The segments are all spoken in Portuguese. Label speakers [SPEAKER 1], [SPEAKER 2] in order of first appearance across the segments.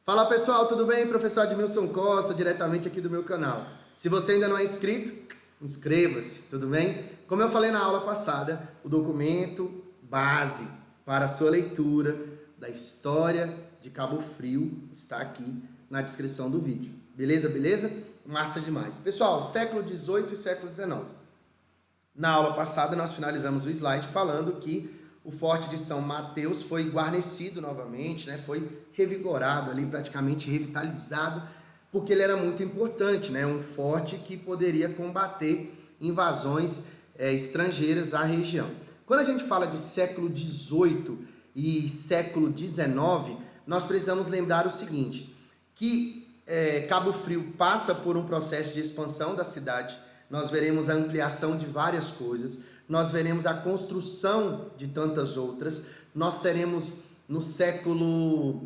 [SPEAKER 1] Fala pessoal, tudo bem? Professor Admilson Costa, diretamente aqui do meu canal. Se você ainda não é inscrito, inscreva-se, tudo bem? Como eu falei na aula passada, o documento base para a sua leitura da história de Cabo Frio está aqui na descrição do vídeo. Beleza? Beleza? Massa demais. Pessoal, século XVIII e século XIX. Na aula passada nós finalizamos o slide falando que o Forte de São Mateus foi guarnecido novamente, né? Foi revigorado ali, praticamente revitalizado, porque ele era muito importante, né? Um forte que poderia combater invasões estrangeiras à região. Quando a gente fala de século XVIII e século XIX, nós precisamos lembrar o seguinte, que Cabo Frio passa por um processo de expansão da cidade. Nós veremos a ampliação de várias coisas, nós veremos a construção de tantas outras, nós teremos no século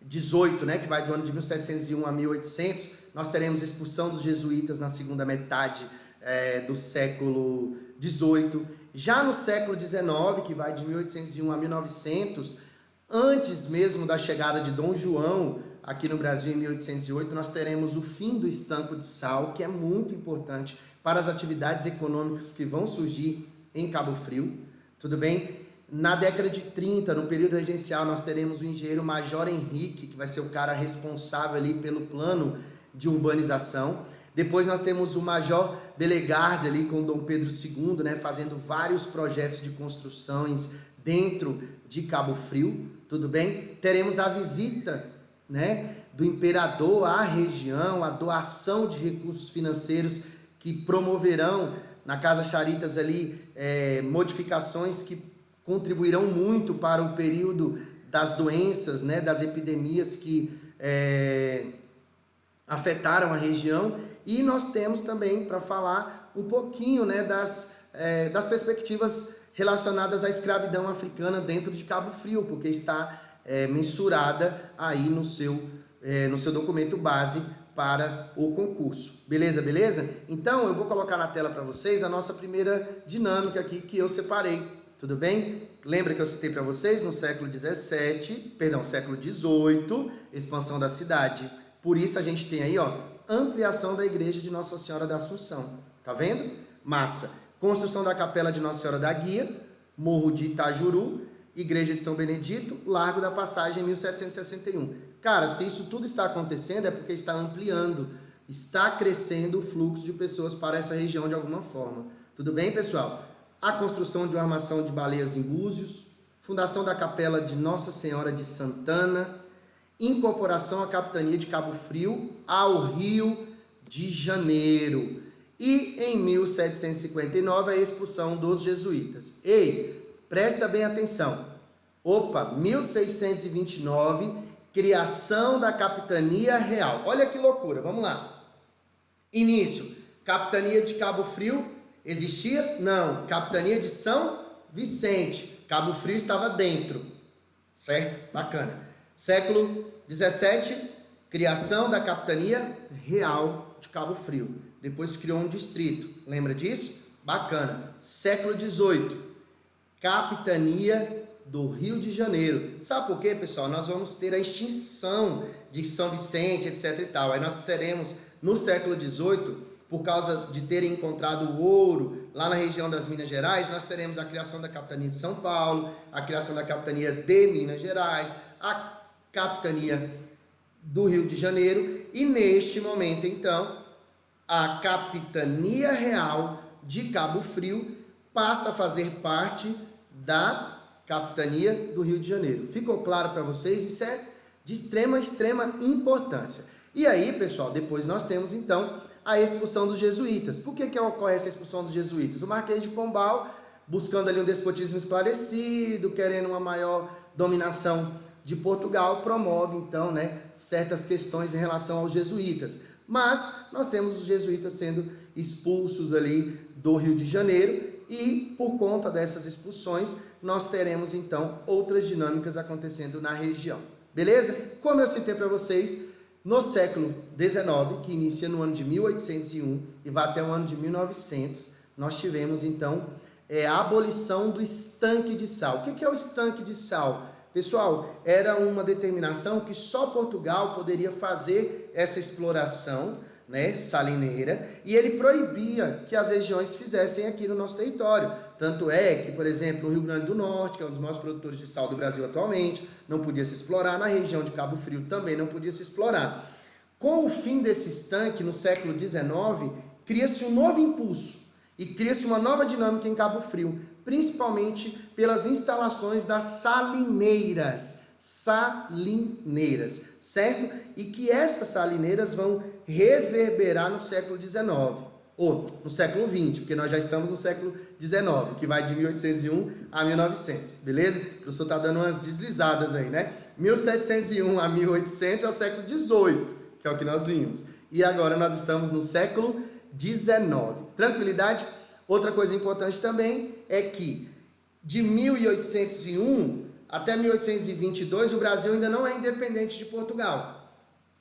[SPEAKER 1] XVIII, né, que vai do ano de 1701 a 1800, nós teremos a expulsão dos jesuítas na segunda metade do século XVIII. Já no século XIX, que vai de 1801 a 1900, antes mesmo da chegada de Dom João aqui no Brasil em 1808, nós teremos o fim do estanco de sal, que é muito importante para as atividades econômicas que vão surgir em Cabo Frio, tudo bem? Na década de 30, no período regencial, nós teremos o engenheiro Major Henrique, que vai ser o cara responsável ali pelo plano de urbanização. Depois nós temos o Major Bellegarde ali com Dom Pedro II, né, fazendo vários projetos de construções dentro de Cabo Frio, tudo bem? Teremos a visita, né, do imperador à região, a doação de recursos financeiros que promoverão na Casa Charitas ali modificações que contribuirão muito para o período das doenças, né, das epidemias que afetaram a região. E nós temos também para falar um pouquinho, né, das perspectivas relacionadas à escravidão africana dentro de Cabo Frio, porque está mensurada aí no seu documento base para o concurso. Beleza, beleza? Então, eu vou colocar na tela para vocês a nossa primeira dinâmica aqui que eu separei, tudo bem? Lembra que eu citei para vocês no século XVII, expansão da cidade. Por isso a gente tem aí, ó, ampliação da igreja de Nossa Senhora da Assunção. Tá vendo? Massa. Construção da capela de Nossa Senhora da Guia, Morro de Itajuru, Igreja de São Benedito, Largo da Passagem em 1761. Cara, se isso tudo está acontecendo é porque está ampliando, está crescendo o fluxo de pessoas para essa região de alguma forma. Tudo bem, pessoal? A construção de uma armação de baleias em Búzios, fundação da capela de Nossa Senhora de Santana, incorporação à capitania de Cabo Frio ao Rio de Janeiro. E em 1759 a expulsão dos jesuítas. Ei, presta bem atenção. Opa, 1629, criação da Capitania Real. Olha que loucura, vamos lá. Início, Capitania de Cabo Frio existia? Não. Capitania de São Vicente. Cabo Frio estava dentro. Certo? Bacana. Século 17, criação da Capitania Real de Cabo Frio. Depois criou um distrito. Lembra disso? Bacana. Século 18, Capitania do Rio de Janeiro. Sabe por quê, pessoal? Nós vamos ter a extinção de São Vicente, etc e tal. Aí nós teremos, no século XVIII, por causa de terem encontrado o ouro lá na região das Minas Gerais, nós teremos a criação da Capitania de São Paulo, a criação da Capitania de Minas Gerais, a Capitania do Rio de Janeiro e, neste momento, então, a Capitania Real de Cabo Frio passa a fazer parte da Capitania do Rio de Janeiro. Ficou claro para vocês? Isso é de extrema importância. E aí, pessoal, depois nós temos, então, a expulsão dos jesuítas. Por que ocorre essa expulsão dos jesuítas? O Marquês de Pombal, buscando ali um despotismo esclarecido, querendo uma maior dominação de Portugal, promove, então, né, certas questões em relação aos jesuítas. Mas nós temos os jesuítas sendo expulsos ali do Rio de Janeiro e, por conta dessas expulsões, nós teremos, então, outras dinâmicas acontecendo na região. Beleza? Como eu citei para vocês, no século XIX, que inicia no ano de 1801 e vai até o ano de 1900, nós tivemos, então, a abolição do estanque de sal. O que é o estanque de sal? Pessoal, era uma determinação que só Portugal poderia fazer essa exploração, né, salineira, e ele proibia que as regiões fizessem aqui no nosso território. Tanto é que, por exemplo, no Rio Grande do Norte, que é um dos maiores produtores de sal do Brasil atualmente, não podia se explorar, na região de Cabo Frio também não podia se explorar. Com o fim desse estanque, no século XIX, cria-se um novo impulso e cria-se uma nova dinâmica em Cabo Frio, principalmente pelas instalações das salineiras, certo? E que essas salineiras vão reverberar no século XIX, ou no século XX, porque nós já estamos no século XIX, que vai de 1801 a 1900, beleza? O professor está dando umas deslizadas aí, né? 1701 a 1800 é o século XVIII, que é o que nós vimos. E agora nós estamos no século XIX. Tranquilidade? Outra coisa importante também é que de 1801 até 1822 o Brasil ainda não é independente de Portugal.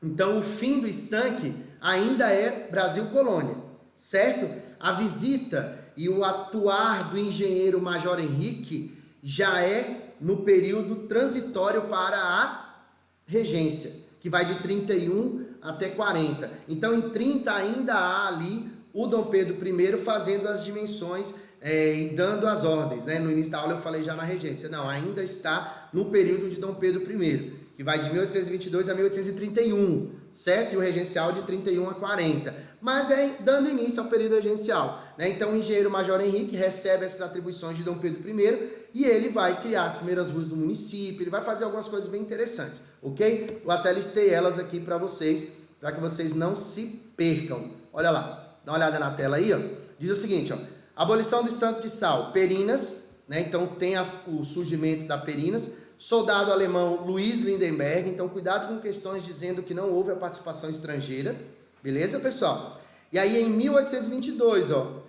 [SPEAKER 1] Então o fim do estanque ainda é Brasil colônia, certo? A visita e o atuar do engenheiro Major Henrique já é no período transitório para a regência, que vai de 31 até 40. Então em 30 ainda há ali o Dom Pedro I fazendo as dimensões e dando as ordens, né? No início da aula eu falei já na regência. Não, ainda está no período de Dom Pedro I, que vai de 1822 a 1831, certo? E o regencial de 31 a 40. Mas é dando início ao período regencial, né? Então o engenheiro Major Henrique recebe essas atribuições de Dom Pedro I e ele vai criar as primeiras ruas do município, ele vai fazer algumas coisas bem interessantes, ok? Eu até listei elas aqui para vocês, para que vocês não se percam. Olha lá. Dá uma olhada na tela aí, ó. Diz o seguinte, ó. Abolição do estanque de sal, Perinas, né? Então tem o surgimento da Perinas. Soldado alemão Luiz Lindenberg. Então cuidado com questões dizendo que não houve a participação estrangeira. Beleza, pessoal? E aí em 1822, ó,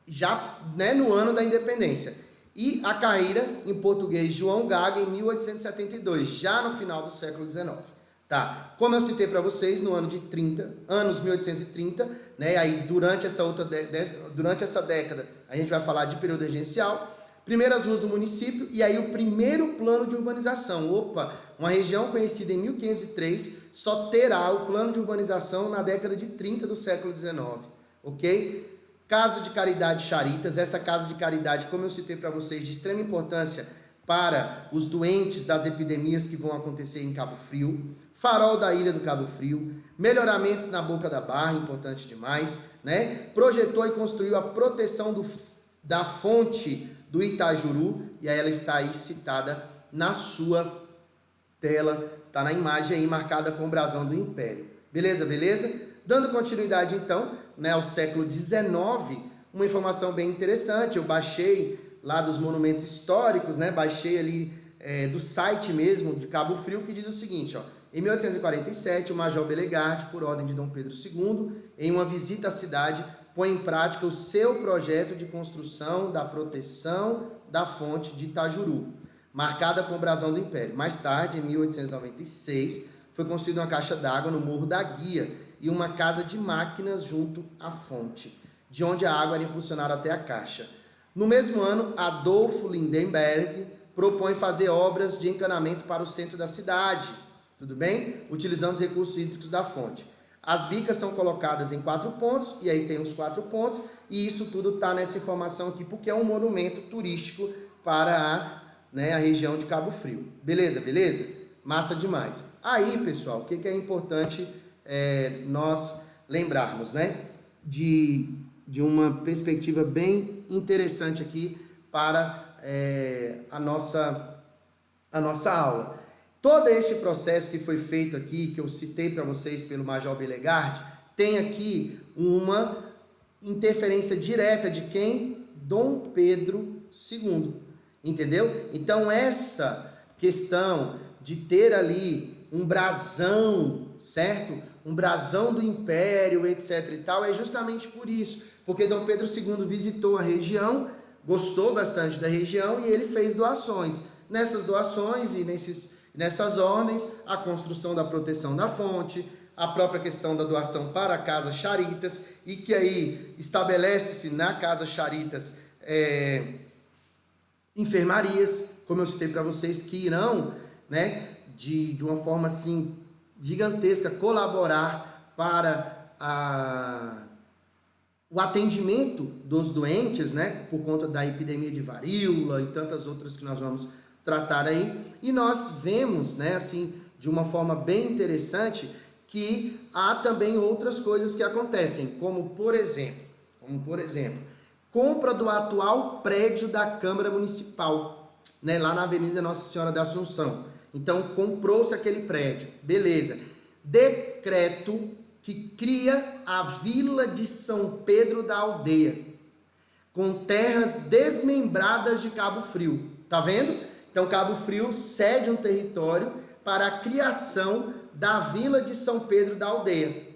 [SPEAKER 1] já, né, no ano da independência. E a carreira em português João Gaga em 1872, já no final do século XIX. Tá, como eu citei para vocês, no ano de 30, anos 1830, né, aí durante essa década, a gente vai falar de período regencial, primeiras ruas do município e aí o primeiro plano de urbanização. Opa, uma região conhecida em 1503 só terá o plano de urbanização na década de 30 do século XIX, ok? Casa de Caridade Charitas, essa casa de caridade, como eu citei para vocês, de extrema importância para os doentes das epidemias que vão acontecer em Cabo Frio. Farol da Ilha do Cabo Frio, melhoramentos na Boca da Barra, importante demais, né? Projetou e construiu a proteção da fonte do Itajuru, e aí ela está aí citada na sua tela, está na imagem aí marcada com o brasão do Império. Beleza, beleza? Dando continuidade então, né, ao século XIX, uma informação bem interessante, eu baixei lá dos monumentos históricos, né? Baixei ali do site mesmo de Cabo Frio, que diz o seguinte, ó. Em 1847, o Major Bellegarde, por ordem de Dom Pedro II, em uma visita à cidade, põe em prática o seu projeto de construção da proteção da fonte de Itajuru, marcada com o brasão do Império. Mais tarde, em 1896, foi construída uma caixa d'água no Morro da Guia e uma casa de máquinas junto à fonte, de onde a água era impulsionada até a caixa. No mesmo ano, Adolfo Lindenberg propõe fazer obras de encanamento para o centro da cidade, tudo bem? Utilizando os recursos hídricos da fonte. As bicas são colocadas em 4 pontos, e aí tem os 4 pontos, e isso tudo está nessa informação aqui, porque é um monumento turístico para a região de Cabo Frio. Beleza, beleza? Massa demais. Aí, pessoal, o que é importante nós lembrarmos, né? De uma perspectiva bem interessante aqui para a nossa aula. Todo este processo que foi feito aqui, que eu citei para vocês pelo Major Bellegarde, tem aqui uma interferência direta de quem? Dom Pedro II, entendeu? Então essa questão de ter ali um brasão, certo? Um brasão do Império, etc e tal, é justamente por isso, porque Dom Pedro II visitou a região, gostou bastante da região e ele fez doações. Nessas doações e nessas ordens, a construção da proteção da fonte, a própria questão da doação para a Casa Charitas, e que aí estabelece-se na Casa Charitas enfermarias, como eu citei para vocês, que irão né, de uma forma assim gigantesca, colaborar para o atendimento dos doentes, né, por conta da epidemia de varíola e tantas outras que nós vamos tratar aí. E nós vemos, né, assim, de uma forma bem interessante, que há também outras coisas que acontecem, como por exemplo, compra do atual prédio da Câmara Municipal, né, lá na Avenida Nossa Senhora da Assunção. Então, comprou-se aquele prédio, beleza. Decreto que cria a Vila de São Pedro da Aldeia, com terras desmembradas de Cabo Frio. Tá vendo? Então, Cabo Frio cede um território para a criação da Vila de São Pedro da Aldeia.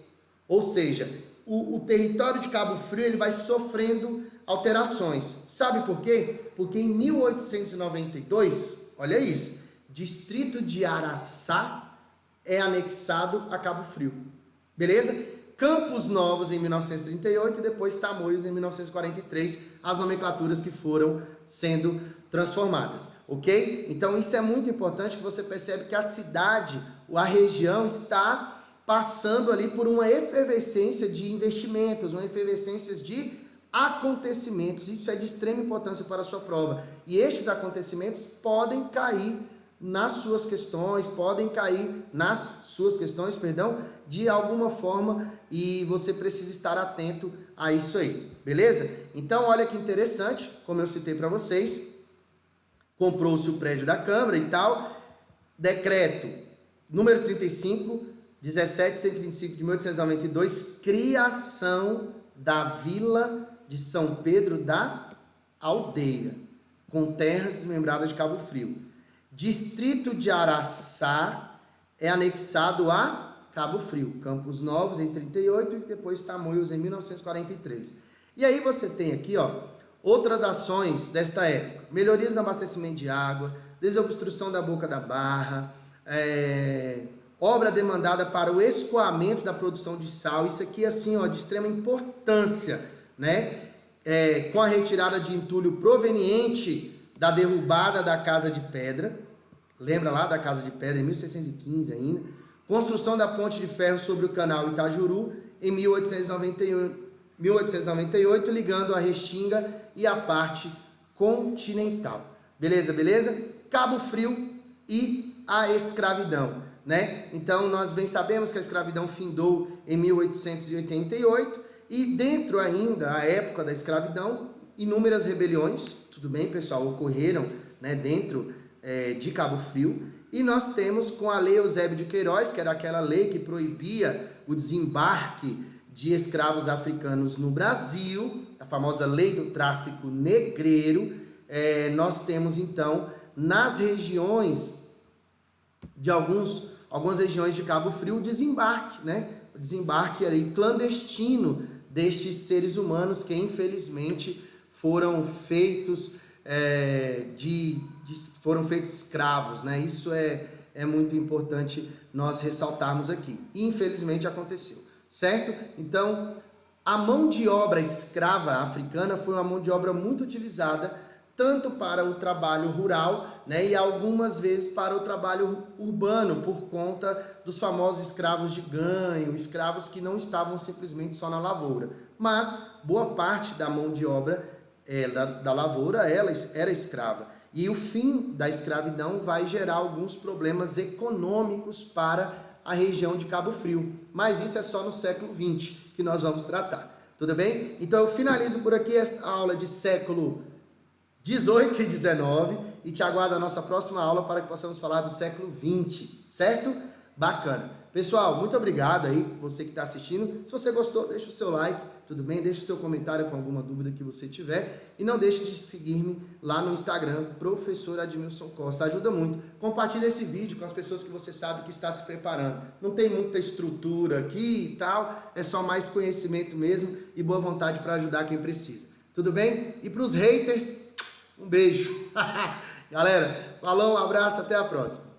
[SPEAKER 1] Ou seja, o território de Cabo Frio ele vai sofrendo alterações. Sabe por quê? Porque em 1892, olha isso, distrito de Araçá é anexado a Cabo Frio. Beleza? Campos Novos em 1938 e depois Tamoios em 1943, as nomenclaturas que foram sendo transformadas, ok? Então isso é muito importante, que você percebe que a cidade, a região está passando ali por uma efervescência de investimentos, uma efervescência de acontecimentos. Isso é de extrema importância para a sua prova. E estes acontecimentos podem cair nas suas questões, de alguma forma, e você precisa estar atento a isso aí, beleza? Então, olha que interessante, como eu citei para vocês, comprou-se o prédio da Câmara e tal, decreto número 35, 1725 de 1892, criação da Vila de São Pedro da Aldeia, com terras desmembradas de Cabo Frio. Distrito de Araçá é anexado a Cabo Frio, Campos Novos em 38 e depois Tamoios em 1943. E aí você tem aqui, ó, outras ações desta época: melhorias no abastecimento de água, desobstrução da Boca da Barra, obra demandada para o escoamento da produção de sal. Isso aqui, assim, ó, de extrema importância, né? Com a retirada de entulho proveniente da derrubada da Casa de Pedra. Lembra lá da Casa de Pedra, em 1615 ainda. Construção da ponte de ferro sobre o canal Itajuru, em 1898, ligando a Restinga e a parte continental. Beleza, beleza? Cabo Frio e a escravidão, né? Então, nós bem sabemos que a escravidão findou em 1888 e dentro ainda, a época da escravidão, inúmeras rebeliões, tudo bem, pessoal, ocorreram, né, dentro de Cabo Frio, e nós temos com a Lei Eusébio de Queiroz, que era aquela lei que proibia o desembarque de escravos africanos no Brasil, a famosa Lei do Tráfico Negreiro. Nós temos então nas regiões de algumas regiões de Cabo Frio o desembarque, né? O desembarque ali clandestino destes seres humanos que infelizmente foram feitos foram feitos escravos, né? Isso é muito importante nós ressaltarmos aqui. Infelizmente aconteceu, certo? Então, a mão de obra escrava africana foi uma mão de obra muito utilizada tanto para o trabalho rural, né, e algumas vezes para o trabalho urbano, por conta dos famosos escravos de ganho, escravos que não estavam simplesmente só na lavoura. Mas boa parte da mão de obra da lavoura ela era escrava. E o fim da escravidão vai gerar alguns problemas econômicos para a região de Cabo Frio. Mas isso é só no século XX que nós vamos tratar. Tudo bem? Então eu finalizo por aqui esta aula de século 18 e 19 e te aguardo a nossa próxima aula para que possamos falar do século 20, certo? Bacana. Pessoal, muito obrigado aí, você que está assistindo. Se você gostou, deixa o seu like, tudo bem? Deixa o seu comentário com alguma dúvida que você tiver. E não deixe de seguir-me lá no Instagram, Professor Admilson Costa. Ajuda muito. Compartilhe esse vídeo com as pessoas que você sabe que está se preparando. Não tem muita estrutura aqui e tal, é só mais conhecimento mesmo e boa vontade para ajudar quem precisa. Tudo bem? E para os haters, um beijo. Galera, falou, um abraço, até a próxima.